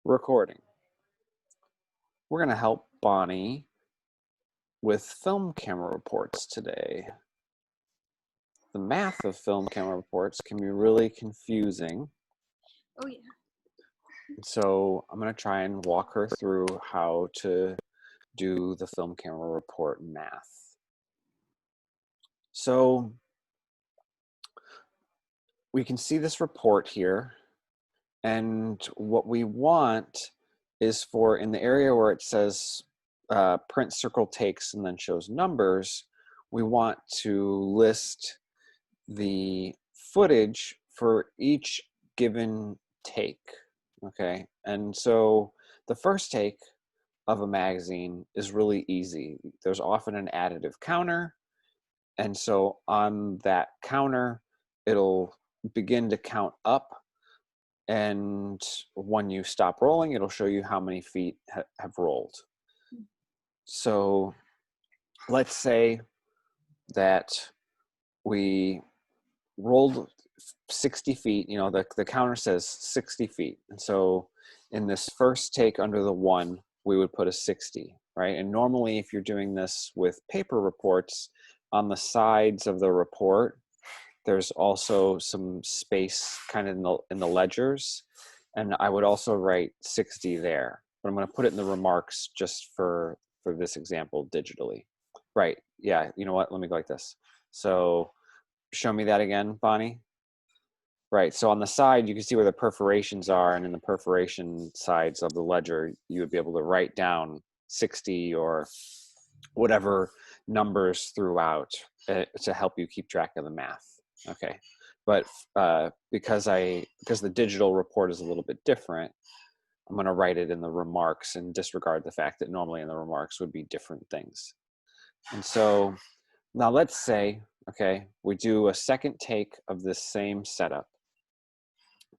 Recording. We're going to help Bonnie with film camera reports today. The math of film camera reports can be really confusing. Oh yeah. So I'm going to try and walk her through how to do the film camera report math. So we can see this report here, and what we want is for, in the area where it says print circle takes and then shows numbers, we want to list the footage for each given take, okay? And so the first take of a magazine is really easy. There's often an additive counter, and so on that counter, it'll begin to count up, and when you stop rolling, it'll show you how many feet have rolled. So let's say that we rolled 60 feet, you know, the counter says 60 feet. And so in this first take under the 1, we would put a 60, right? And normally if you're doing this with paper reports, on the sides of the report, there's also some space kind of in the ledgers. And I would also write 60 there, but I'm going to put it in the remarks just for this example digitally. Right, yeah, you know what, let me go like this. So show me that again, Bonnie. Right, so on the side, you can see where the perforations are, and in the perforation sides of the ledger, you would be able to write down 60 or whatever numbers throughout to help you keep track of the math. Okay, but because the digital report is a little bit different, I'm going to write it in the remarks and disregard the fact that normally in the remarks would be different things. And so now let's say, okay, we do a second take of this same setup,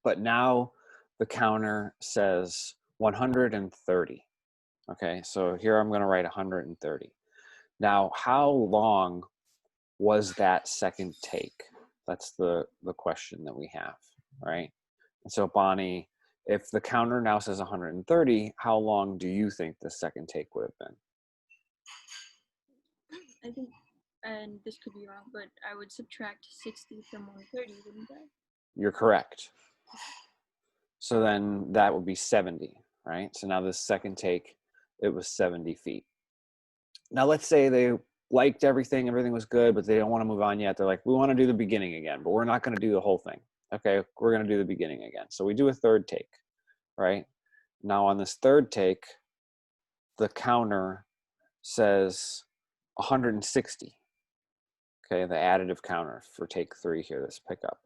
but now the counter says 130. Okay, so here I'm going to write 130. Now, how long was that second take? That's the question that we have, right? And so Bonnie, if the counter now says 130, how long do you think the second take would have been? I think, and this could be wrong, but I would subtract 60 from 130, wouldn't I? You're correct. So then that would be 70, right? So now this second take, it was 70 feet. Now let's say they liked everything was good, but they don't want to move on yet. They're like, we want to do the beginning again, but we're not going to do the whole thing. Okay, we're going to do the beginning again. So we do a third take, right? Now on this third take, the counter says 160. Okay, the additive counter for take 3 here, this pickup.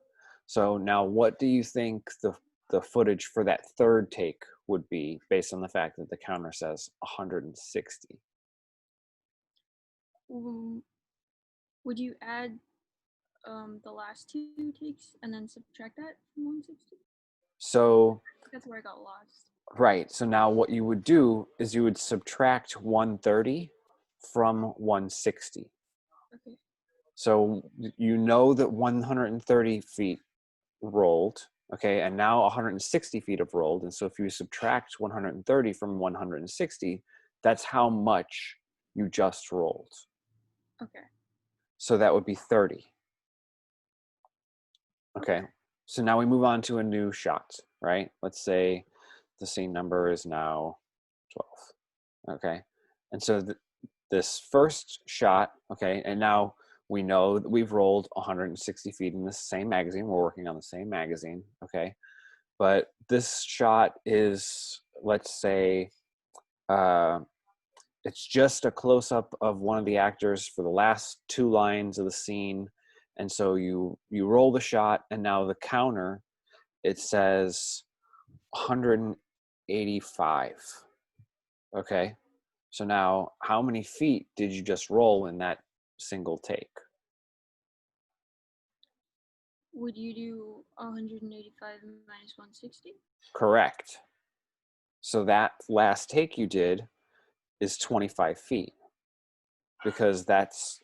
So now what do you think the footage for that third take would be based on the fact that the counter says 160? Would you add the last 2 takes and then subtract that from 160? So that's where I got lost. Right, so now what you would do is you would subtract 130 from 160. Okay. So you know that 130 feet rolled, okay, and now 160 feet have rolled, and so if you subtract 130 from 160, that's how much you just rolled. Okay. So that would be 30. Okay, so now we move on to a new shot, right? Let's say the scene number is now 12, okay? And so this first shot, okay, and now we know that we've rolled 160 feet in the same magazine. We're working on the same magazine, okay? But this shot is, let's say, it's just a close-up of one of the actors for the last 2 lines of the scene. And so you roll the shot, and now the counter, it says 185, okay? So now, how many feet did you just roll in that single take? Would you do 185 minus 160? Correct. So that last take you did is 25 feet, because that's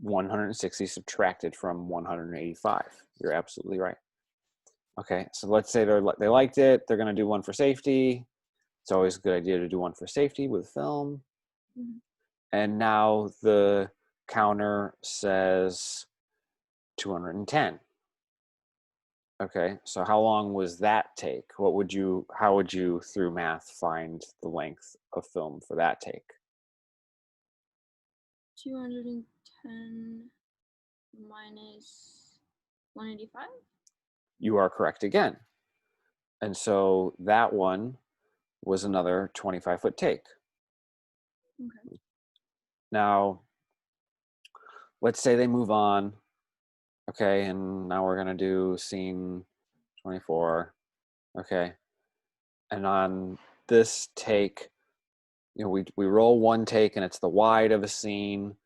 160 subtracted from 185. You're absolutely right. Okay, so let's say they liked it. They're going to do one for safety. It's always a good idea to do one for safety with film. Mhm. And now the counter says 210. Okay, so how long was that take? How would you through math find the length of film for that take? 210 minus 185. You are correct again. And so that one was another 25-foot take. Okay. Now, let's say they move on. Okay, and now we're gonna do scene 24. Okay, and on this take, we roll one take and it's the wide of a scene,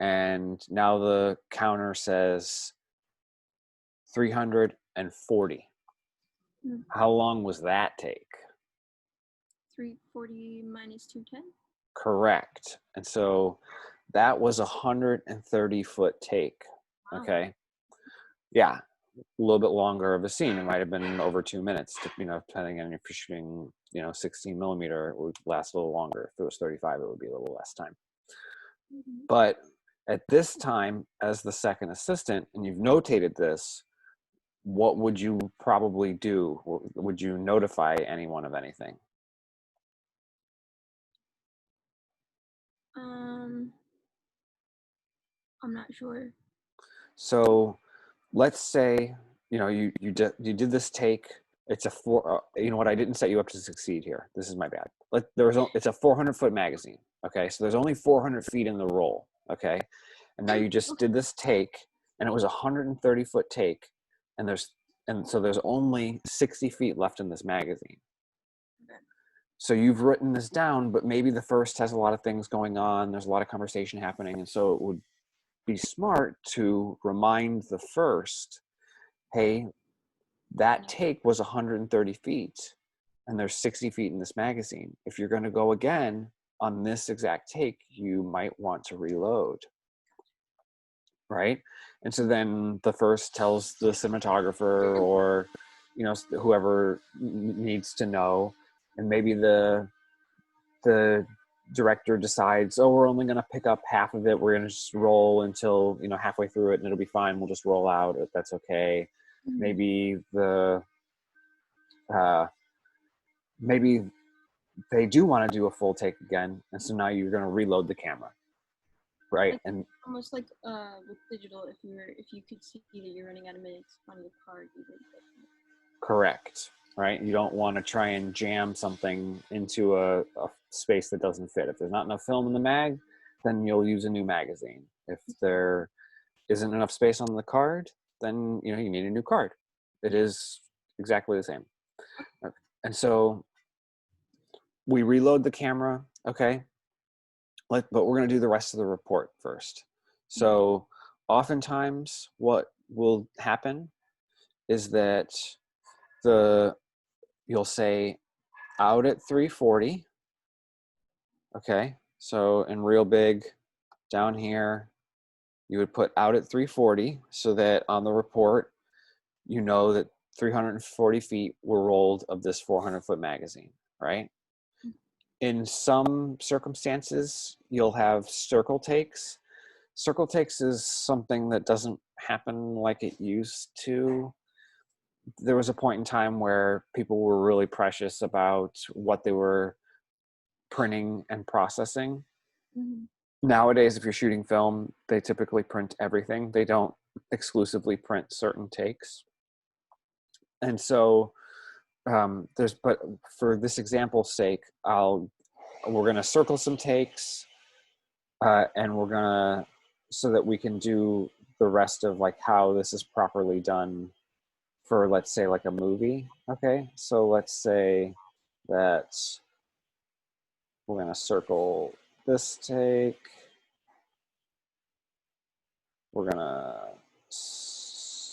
and now the counter says 340. Mm. How long was that take? 340 minus 210. Correct. And so that was 130-foot take. Wow. Okay. Yeah, a little bit longer of a scene. It might have been over 2 minutes, depending on if you're shooting, 16 millimeter, it would last a little longer. If it was 35, it would be a little less time. Mhm. But at this time, as the second assistant, and you've notated this, what would you probably do? Would you notify anyone of anything? Um, I'm not sure. So let's say, you did this take. It's a you know what, I didn't set you up to succeed here. This is my bad. It's a 400-foot magazine. Okay, so there's only 400 feet in the roll. Okay, and now you just Okay. did this take, and it was a 130-foot take, and so there's only 60 feet left in this magazine. Okay. So you've written this down, but maybe the first has a lot of things going on. There's a lot of conversation happening, and so it would be smart to remind the first, hey, that take was 130 feet and there's 60 feet in this magazine. If you're going to go again on this exact take, you might want to reload, right? And so then the first tells the cinematographer or whoever needs to know, and maybe the director decides, oh, we're only going to pick up half of it, we're going to just roll until halfway through it and it'll be fine, we'll just roll out, if that's okay. Mhm. Maybe maybe they do want to do a full take again, and so now you're going to reload the camera, right? Like And almost like with digital, if you could see that you're running out of minutes on your card, you would. correct, right? You don't want to try and jam something into a space that doesn't fit. If there's not enough film in the mag, then you'll use a new magazine. If there isn't enough space on the card, then you need a new card. It is exactly the same. And so we reload the camera, okay? But we're going to do the rest of the report first. So oftentimes what will happen is that you'll say out at 340. Okay, so in real big down here, you would put out at 340 so that on the report, you know that 340 feet were rolled of this 400-foot magazine, right? In some circumstances, you'll have circle takes. Circle takes is something that doesn't happen like it used to. There was a point in time where people were really precious about what they were printing and processing. Mm-hmm. Nowadays, if you're shooting film, they typically print everything. They don't exclusively print certain takes. And so but for this example's sake, we're going to circle some takes, and we're going to, so that we can do the rest of like how this is properly done for, let's say, like a movie. Okay, so let's say that we're going to circle this take. We're going to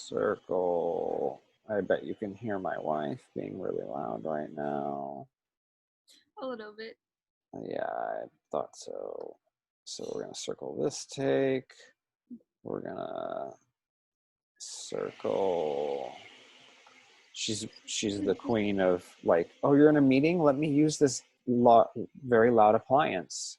circle, I bet you can hear my wife being really loud right now. A little bit. Yeah, I thought so. So we're going to circle this take. We're going to circle she's the queen of like, oh, you're in a meeting? Let me use this very loud appliance.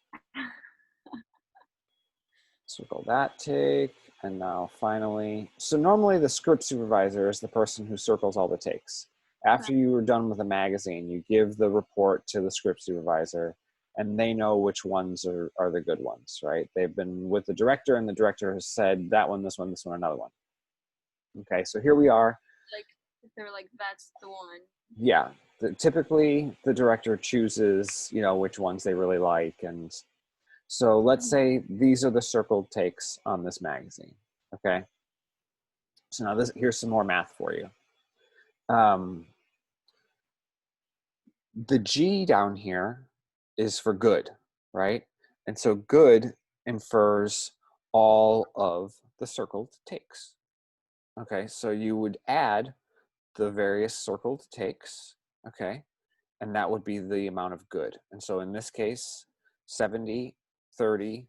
Circle that take. And now finally, so normally the script supervisor is the person who circles all the takes. After you are done with a magazine, you give the report to the script supervisor and they know which ones are the good ones, right? They've been with the director and the director has said that one, this one, this one, another one. Okay, so here we are. Like, if they're like, that's the one. Yeah, typically the director chooses, you know, which ones they really like. And so let's say these are the circled takes on this magazine, okay? So now here's some more math for you. The G down here is for good, right? And so good infers all of the circled takes. Okay, so you would add the various circled takes, okay? And that would be the amount of good. And so in this case, 70, 30,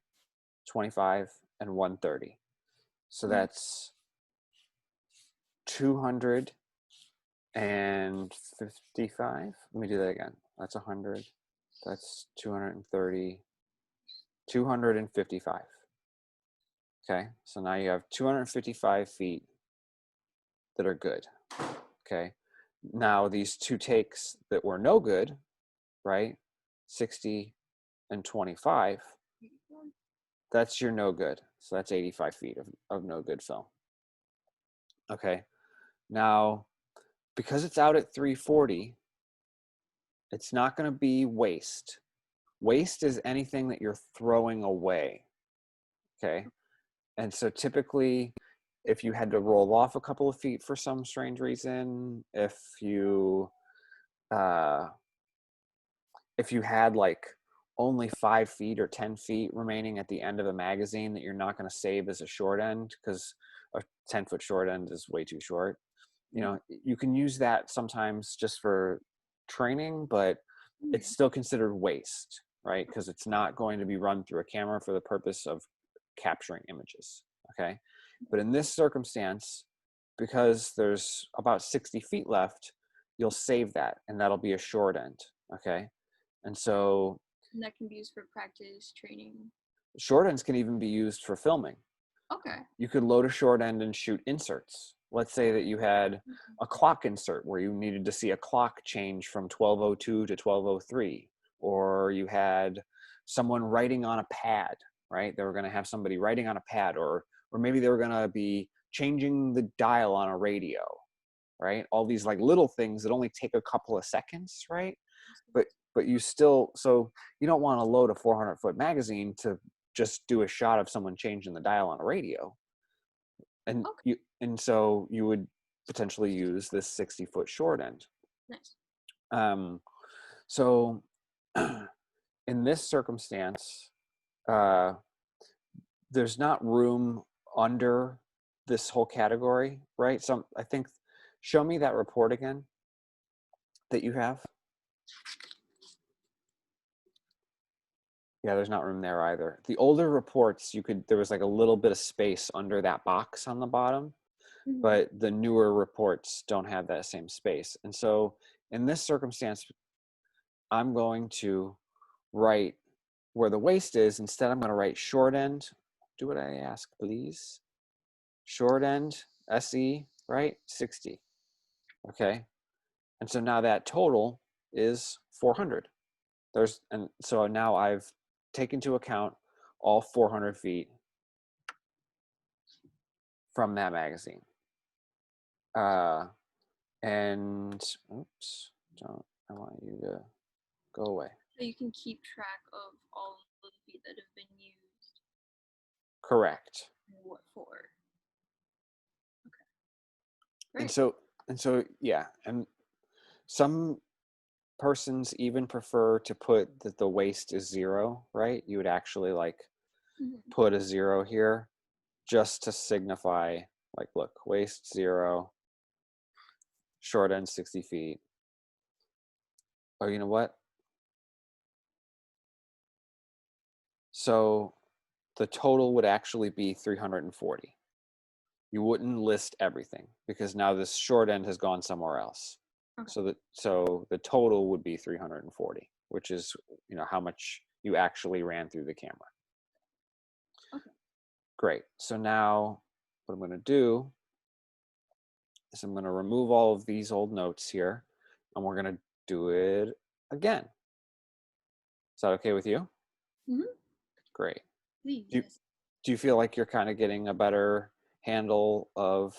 25, and 130. So that's 255. Let me do that again. That's 100. That's 230, 255. Okay, so now you have 255 feet that are good. Okay, now these two takes that were no good, right? 60 and 25, that's your no good. So that's 85 feet of no good film. Okay, now because it's out at 340, it's not going to be waste. Waste is anything that you're throwing away. Okay, and so typically if you had to roll off a couple of feet for some strange reason, if you had like only 5 feet or 10 feet remaining at the end of a magazine that you're not going to save as a short end because a 10-foot short end is way too short, you know, you can use that sometimes just for training, but it's still considered waste, right? Because it's not going to be run through a camera for the purpose of capturing images, okay? But in this circumstance, because there's about 60 feet left, you'll save that and that'll be a short end, okay? And so And that can be used for practice training. short ends can even be used for filming. Okay. You could load a short end and shoot inserts. Let's say that you had a clock insert where you needed to see a clock change from 12:02 to 12:03, or you had someone writing on a pad, right? They were going to have somebody writing on a pad, or maybe they were going to be changing the dial on a radio, right? All these like little things that only take a couple of seconds, right? But you still, so you don't want to load a 400-foot magazine to just do a shot of someone changing the dial on a radio. And so you would potentially use this 60-foot short end. Nice. So in this circumstance, there's not room under this whole category, right? So I think, show me that report again that you have. Yeah, there's not room there either. The older reports, there was like a little bit of space under that box on the bottom, but the newer reports don't have that same space. And so in this circumstance, I'm going to write where the waist is. Instead, I'm going to write short end. Do what I ask, please. Short end, SE, right? 60. Okay. And so now that total is 400. And so now I've taken into account all 400 feet from that magazine. And oops, I want you to go away. So you can keep track of all of the feet that have been used. Correct. And what for? Okay. Great. And so yeah, and some persons even prefer to put that the waist is 0, right? You would actually like put a 0 here just to signify, like, look, waist 0, short end 60 feet. Oh, you know what? So the total would actually be 340. You wouldn't list everything because now this short end has gone somewhere else. Okay. So the total would be 340, which is, how much you actually ran through the camera. Okay. Great. So now what I'm going to do is I'm going to remove all of these old notes here, and we're going to do it again. Is that okay with you? Mm-hmm. Great. Please, Do you, yes. do you feel like you're kind of getting a better handle of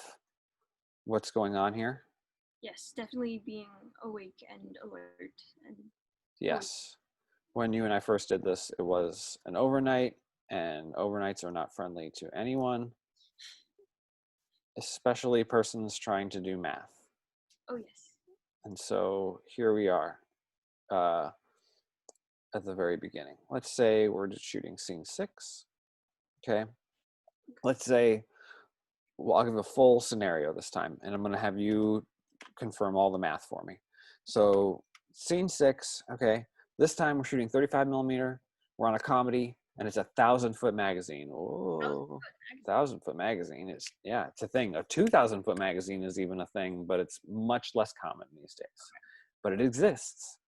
what's going on here? Yes, definitely being awake and alert and Yes. When you and I first did this, it was an overnight, and overnights are not friendly to anyone, especially persons trying to do math. oh yes. And so here we are uh, at the very beginning. Let's say we're just shooting scene 6. Okay. Let's say, well, I'll give a full scenario this time, and I'm going to have you confirm all the math for me. So scene 6, okay, this time we're shooting 35 millimeter. We're on a comedy, and it's a 1,000-foot magazine. Oh, 1,000-foot magazine is, yeah, it's a thing. A 2,000-foot magazine is even a thing, but it's much less common these days. But it exists.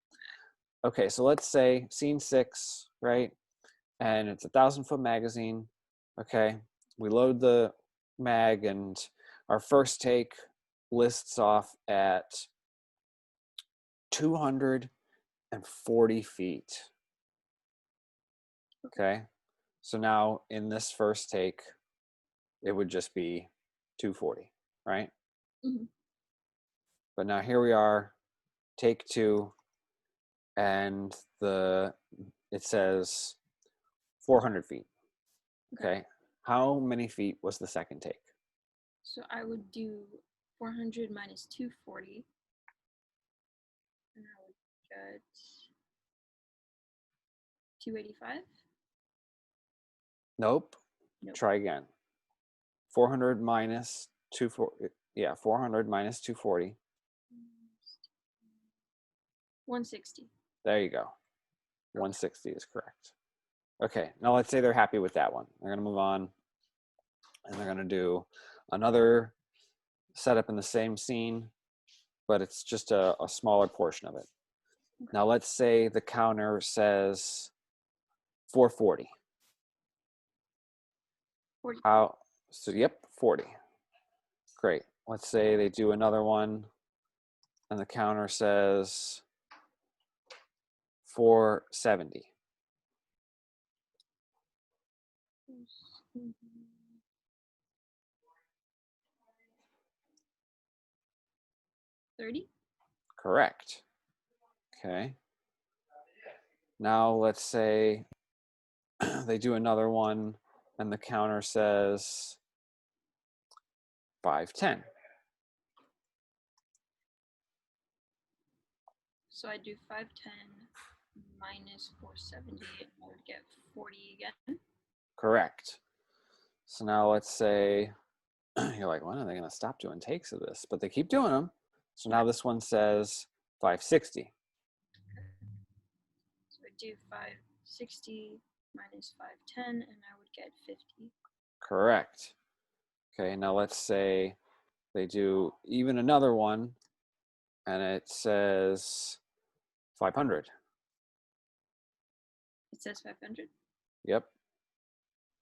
Okay, so let's say scene 6, right? And it's a 1,000-foot magazine. Okay, we load the mag, and our first take lists off at 240 feet. Okay, so now in this first take, it would just be 240, right? Mm-hmm. But now here we are, take 2, and it says 400 feet. Okay, how many feet was the second take? So I would do 400 minus 240, and I would get 285. Nope. Nope. Try again. 400 minus 240. Yeah, 400 minus 240. 160. There you go. 160 is correct. Okay, now let's say they're happy with that one. They're going to move on, and they're going to do another setup in the same scene, but it's just a smaller portion of it. Now let's say the counter says 440. 40. So yep, 40. Great. Let's say they do another one, and the counter says 470. 30. Correct. Okay. Now let's say they do another one, and the counter says 510. So I do 510 minus 470, and I would get 40 again. Correct. So now let's say you're like, when are they going to stop doing takes of this? But they keep doing them. So now this one says 560. So I do 560 minus 510, and I would get 50. Correct. Okay, now let's say they do even another one, and it says 500. It says 500. Yep.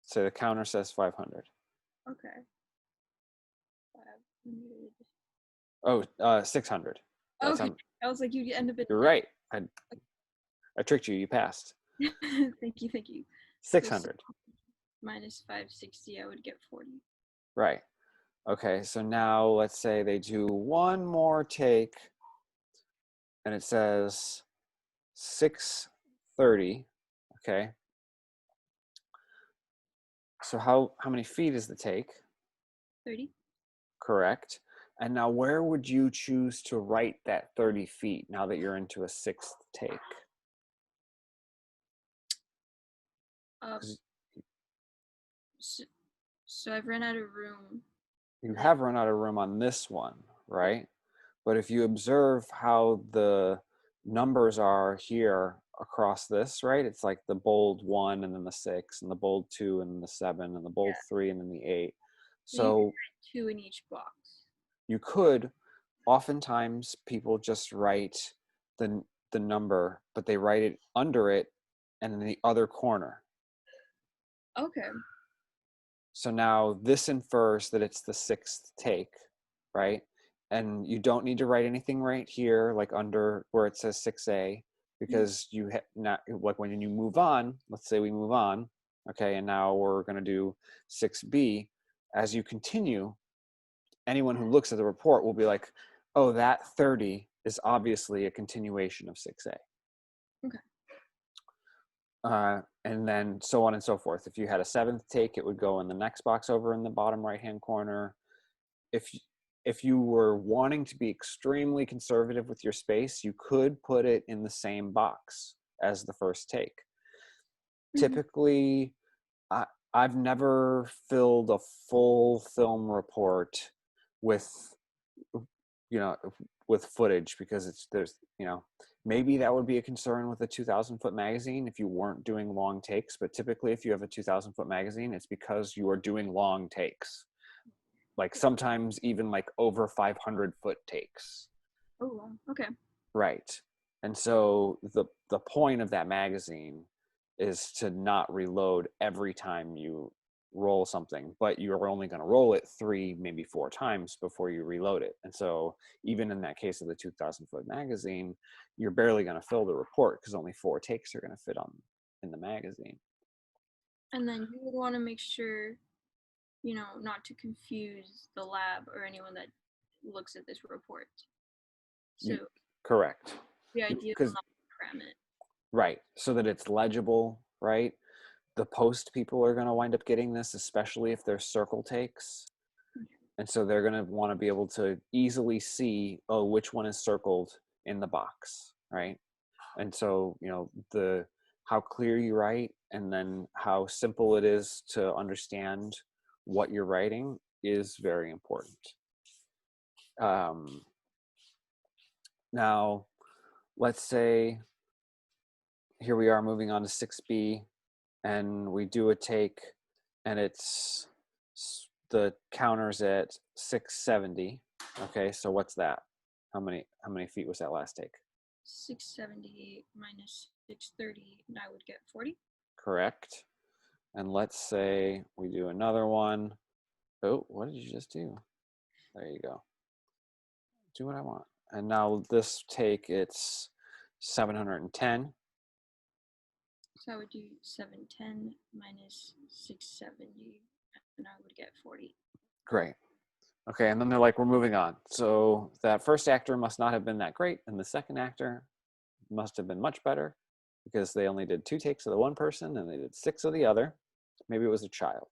So the counter says 500. Okay. 500. Oh, 600. That's Okay. I was like, you end up in. You're right. I tricked you. You passed. Thank you, thank you. 600. Minus 560, I would get 40. Right. Okay, so now let's say they do one more take, and it says 630. Okay. So how many feet is the take? 30. Correct. And now where would you choose to write that 30 feet now that you're into a 6th take? So I've run out of room. You have run out of room on this one, right? But if you observe how the numbers are here across this, right? It's like the bold 1 and then the 6 and the bold 2 and then the 7 and the bold 3 and then the 8. So you could So write 2 in each box. you could, oftentimes people just write the number, but they write it under it and in the other corner. Okay. So now this infers that it's the 6th take, right? And you don't need to write anything right here, like under where it says 6A, because you not like when you move on, let's say we move on, okay, and now we're going to do 6B. As you continue, anyone who looks at the report will be like, oh, that 30 is obviously a continuation of 6A. Okay. And then so on and so forth. If you had a 7th take, it would go in the next box over in the bottom right-hand corner. If you were wanting to be extremely conservative with your space, you could put it in the same box as the first take. Typically, I've never filled a full film report with, with footage, because there's, maybe that would be a concern with a 2,000-foot magazine if you weren't doing long takes. But typically, if you have a 2,000-foot magazine, it's because you are doing long takes, like sometimes even like over 500-foot takes. Oh, wow. Okay. Right. And so the point of that magazine is to not reload every time you roll something, but you're only going to roll it 3, maybe 4 times before you reload it. And so even in that case of the 2,000-foot magazine, you're barely going to fill the report because only 4 takes are going to fit in the magazine. And then you would want to make sure, not to confuse the lab or anyone that looks at this report. So Correct. the idea is not to cram it. Right. So that it's legible, right? The post people are going to wind up getting this, especially if they're circle takes. And so they're going to want to be able to easily see, oh, which one is circled in the box, right? And so, how clear you write and then how simple it is to understand what you're writing is very important. Now, let's say here we are moving on to 6B, and we do a take, and it's the counter's at 670. Okay, so what's that? How many feet was that last take? 670 minus 630, and I would get 40. Correct. And let's say we do another one. Oh, what did you just do? There you go. Do what I want. And now this take, it's 710. So I would do 710 minus 670, and I would get 40. Great. Okay, and then they're like, we're moving on. So that first actor must not have been that great, and the second actor must have been much better, because they only did 2 takes of the one person and they did 6 of the other. Maybe it was a child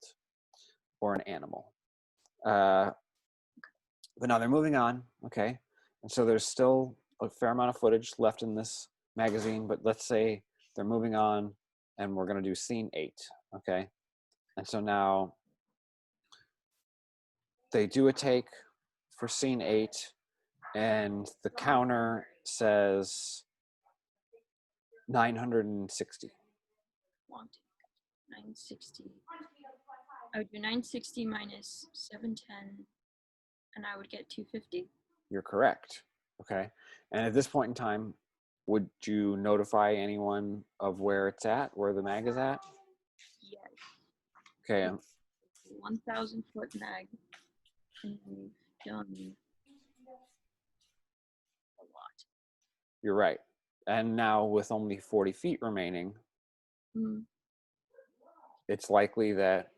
or an animal. But now they're moving on, okay? And so there's still a fair amount of footage left in this magazine, but let's say they're moving on and we're gonna do scene 8, okay? And so now they do a take for scene 8, and the counter says 960. 960. I would do 960 minus 710, and I would get 250. You're correct. Okay. And at this point in time, would you notify anyone of where it's at, where the mag is at? Yes. Okay. 1,000-foot mag, and we've done a lot. You're right. And now with only 40 feet remaining, it's likely that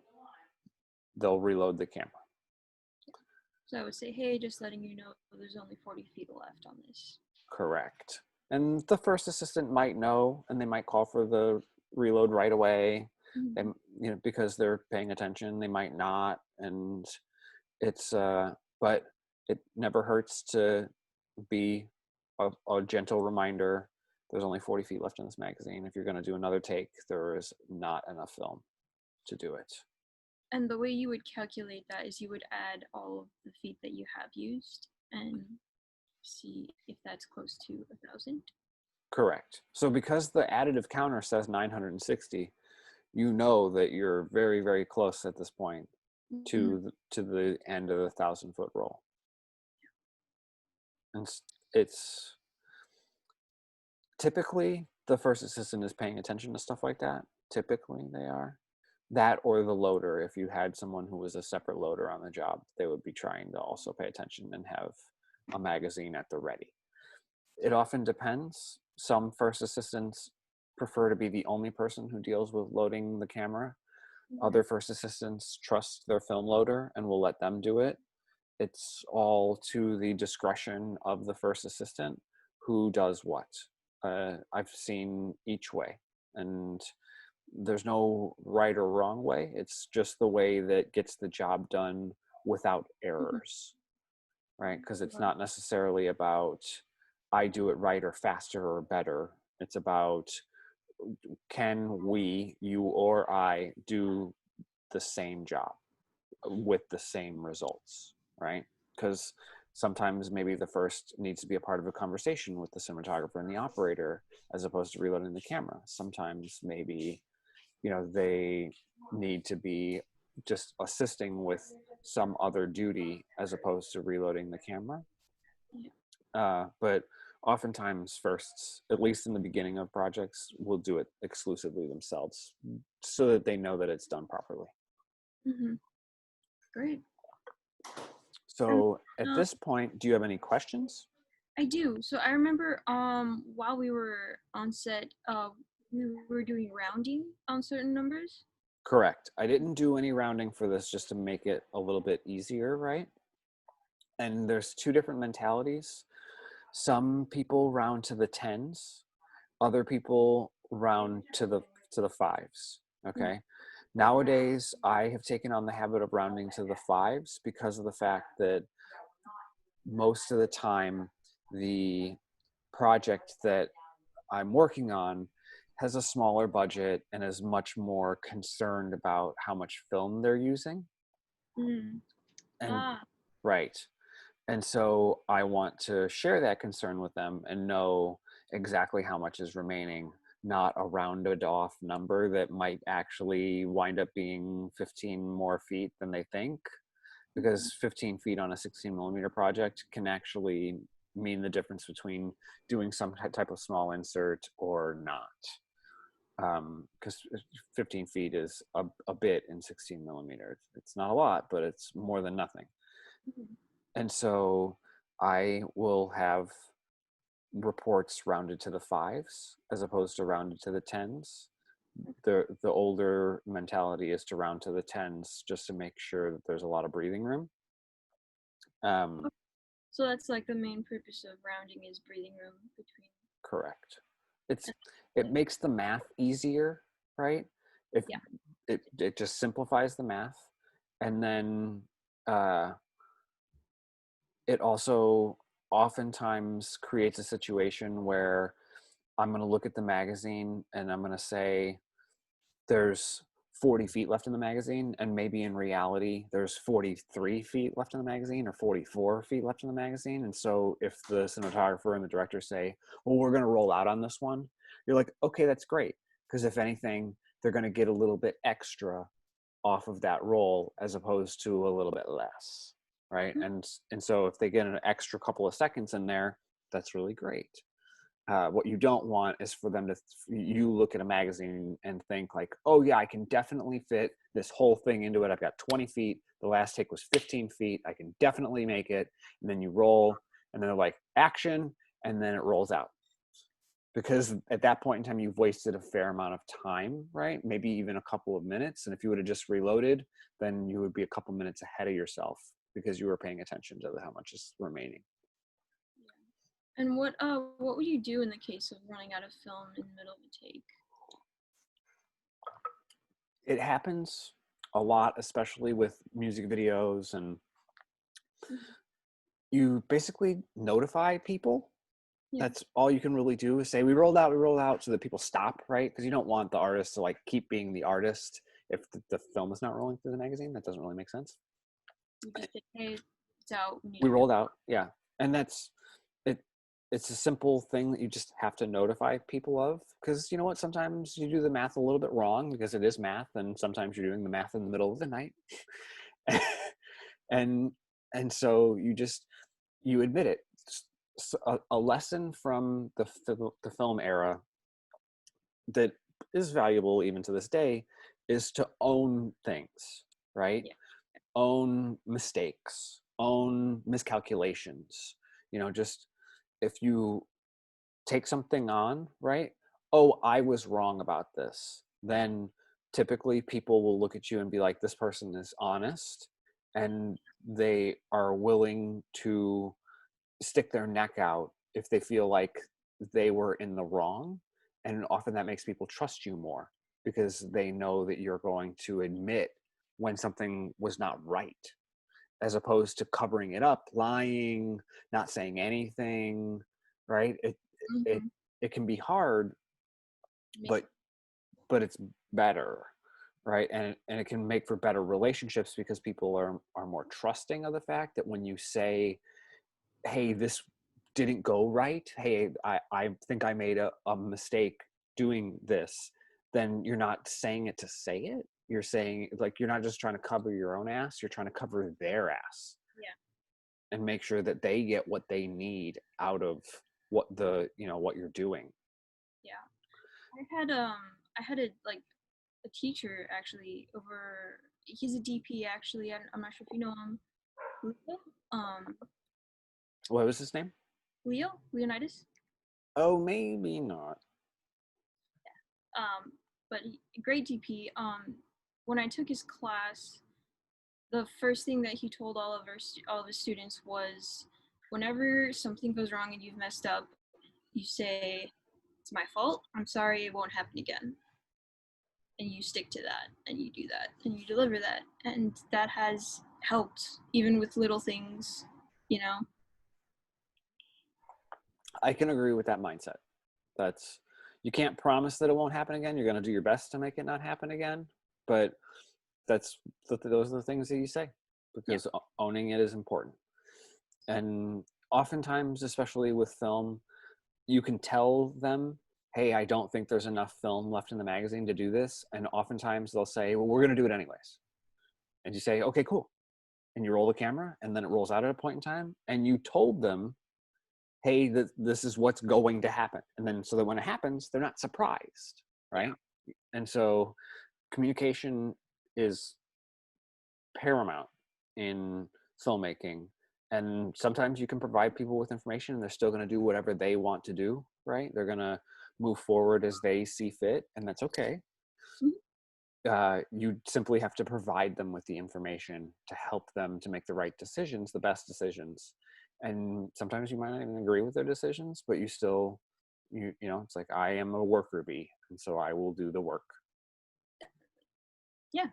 they'll reload the camera. So I would say, hey, just letting you know there's only 40 feet left on this. Correct. And the first assistant might know, and they might call for the reload right away. And, because they're paying attention. They might not, and it's but it never hurts to be a gentle reminder. There's only 40 feet left in this magazine. If you're going to do another take, there is not enough film to do it. And the way you would calculate that is you would add all of the feet that you have used and see if that's close to 1,000. Correct. So because the additive counter says 960, you know that you're very, very close at this point Mhm. to the end of the 1,000-foot roll. And it's typically the first assistant is paying attention to stuff like that. Typically they are. That or the loader. If you had someone who was a separate loader on the job, they would be trying to also pay attention and have a magazine at the ready. It often depends. Some first assistants prefer to be the only person who deals with loading the camera. Other first assistants trust their film loader and will let them do it. It's all to the discretion of the first assistant who does what. I've seen each way, and there's no right or wrong way. It's just the way that gets the job done without errors, right? Because it's not necessarily about I do it right or faster or better. It's about can we, you or I, do the same job with the same results, right? Because sometimes maybe the first needs to be a part of a conversation with the cinematographer and the operator as opposed to reloading the camera. Sometimes maybe, they need to be just assisting with some other duty as opposed to reloading the camera. But oftentimes firsts, at least in the beginning of projects, will do it exclusively themselves so that they know that it's done properly. Mm-hmm. Great. So at this point, do you have any questions? I do. So I remember while we were on set, we were doing rounding on certain numbers. Correct. I didn't do any rounding for this just to make it a little bit easier, right? And there's two different mentalities. Some people round to the tens, other people round to the fives. Okay. Nowadays, I have taken on the habit of rounding to the fives because of the fact that most of the time, the project that I'm working on has a smaller budget and is much more concerned about how much film they're using. Mm. And right. And so I want to share that concern with them and know exactly how much is remaining, not a rounded off number that might actually wind up being 15 more feet than they think, because 15 feet on a 16 millimeter project can actually mean the difference between doing some type of small insert or not. Because 15 feet is a bit in 16 millimeter. It's not a lot, but it's more than nothing. And so I will have reports rounded to the fives as opposed to rounded to the tens. The older mentality is to round to the tens just to make sure that there's a lot of breathing room. So that's like the main purpose of rounding is breathing room between. Correct. It makes the math easier, right? If it just simplifies the math, and then it also oftentimes creates a situation where I'm going to look at the magazine and I'm going to say there's 40 feet left in the magazine, and maybe in reality there's 43 feet left in the magazine or 44 feet left in the magazine. And so if the cinematographer and the director say, well, we're going to roll out on this one, you're like, okay, that's great, because if anything, they're going to get a little bit extra off of that roll as opposed to a little bit less, right? And so if they get an extra couple of seconds in there, that's really great. What you don't want is for them to, you look at a magazine and think like, oh yeah, I can definitely fit this whole thing into it. I've got 20 feet. The last take was 15 feet. I can definitely make it. And then you roll, and then they're like, action, and then it rolls out. Because at that point in time, you've wasted a fair amount of time, right? Maybe even a couple of minutes. And if you would have just reloaded, then you would be a couple minutes ahead of yourself because you were paying attention to how much is remaining. And what would you do in the case of running out of film in the middle of a take? It happens a lot, especially with music videos, and you basically notify people. That's all you can really do, is say we rolled out, so that people stop, right? Because you don't want the artist to like keep being the artist if the film is not rolling through the magazine. That doesn't really make sense. You just say, hey, it's out. We rolled out, yeah. And that's it. It's a simple thing that you just have to notify people of, because you know what, sometimes you do the math a little bit wrong because it is math, and sometimes you're doing the math in the middle of the night. and so you admit it. A lesson from the film era that is valuable even to this day is to own things, right? Yeah. Own mistakes, own miscalculations. Just if you take something on, right? Oh, I was wrong about this. Then typically people will look at you and be like, this person is honest and they are willing to stick their neck out if they feel like they were in the wrong. And often that makes people trust you more because they know that you're going to admit when something was not right, as opposed to covering it up, lying, not saying anything, right? It Mm-hmm. it can be hard, but it's better, right? And it can make for better relationships because people are more trusting of the fact that when you say, hey, this didn't go right, hey, I think I made a mistake doing this, then you're not saying it to say it. You're saying, like, you're not just trying to cover your own ass, you're trying to cover their ass Yeah. and make sure that they get what they need out of what you're doing. Yeah. I had a like a teacher actually over. He's a DP actually. I'm not sure if you know him. Leo. Um, What was his name? Leonidas. Oh, maybe not. Um, but great DP. When I took his class, the first thing that he told all of his students was, whenever something goes wrong and you've messed up, you say, "It's my fault. I'm sorry. It won't happen again." And you stick to that, and you do that, and you deliver that, and that has helped even with little things, you know. I can agree with that mindset. That's You can't promise that it won't happen again. You're going to do your best to make it not happen again, but those are the things that you say Yeah. because owning it is important. And oftentimes, especially with film, you can tell them, hey, I don't think there's enough film left in the magazine to do this. And oftentimes they'll say, well, we're going to do it anyways. And you say, okay, cool. And you roll the camera and then it rolls out at a point in time. And you told them, hey, this is what's going to happen. And then so that when it happens, they're not surprised, right? Yeah. And so communication is paramount in filmmaking. And sometimes you can provide people with information and they're still going to do whatever they want to do, right? They're going to move forward as they see fit, and that's okay. Mhm. You simply have to provide them with the information to help them to make the right decisions, the best decisions. And sometimes you might not even agree with their decisions, but you still, it's like, I am a worker bee, and so I will do the work. Yeah.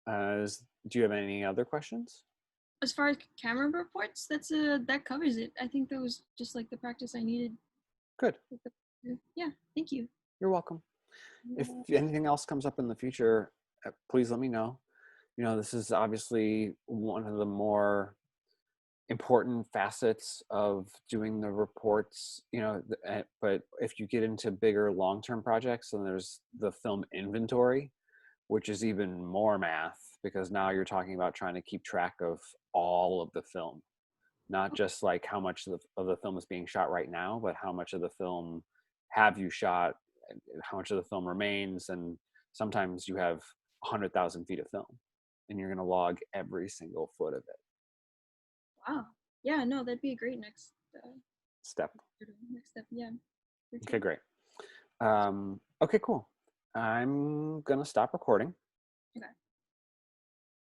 Do you have any other questions? As far as camera reports, that covers it. I think that was just like the practice I needed. Good. Yeah, thank you. You're welcome. If anything else comes up in the future, please let me know. This is obviously one of the more important facets of doing the reports, but if you get into bigger long-term projects, then there's the film inventory, which is even more math because now you're talking about trying to keep track of all of the film, not just like how much of the film is being shot right now, but how much of the film have you shot, how much of the film remains. And sometimes you have 100,000 feet of film and you're going to log every single foot of it. Wow. Yeah, no, that'd be a great Step. next step. Yeah. Okay, great. Okay, cool. I'm going to stop recording. Okay.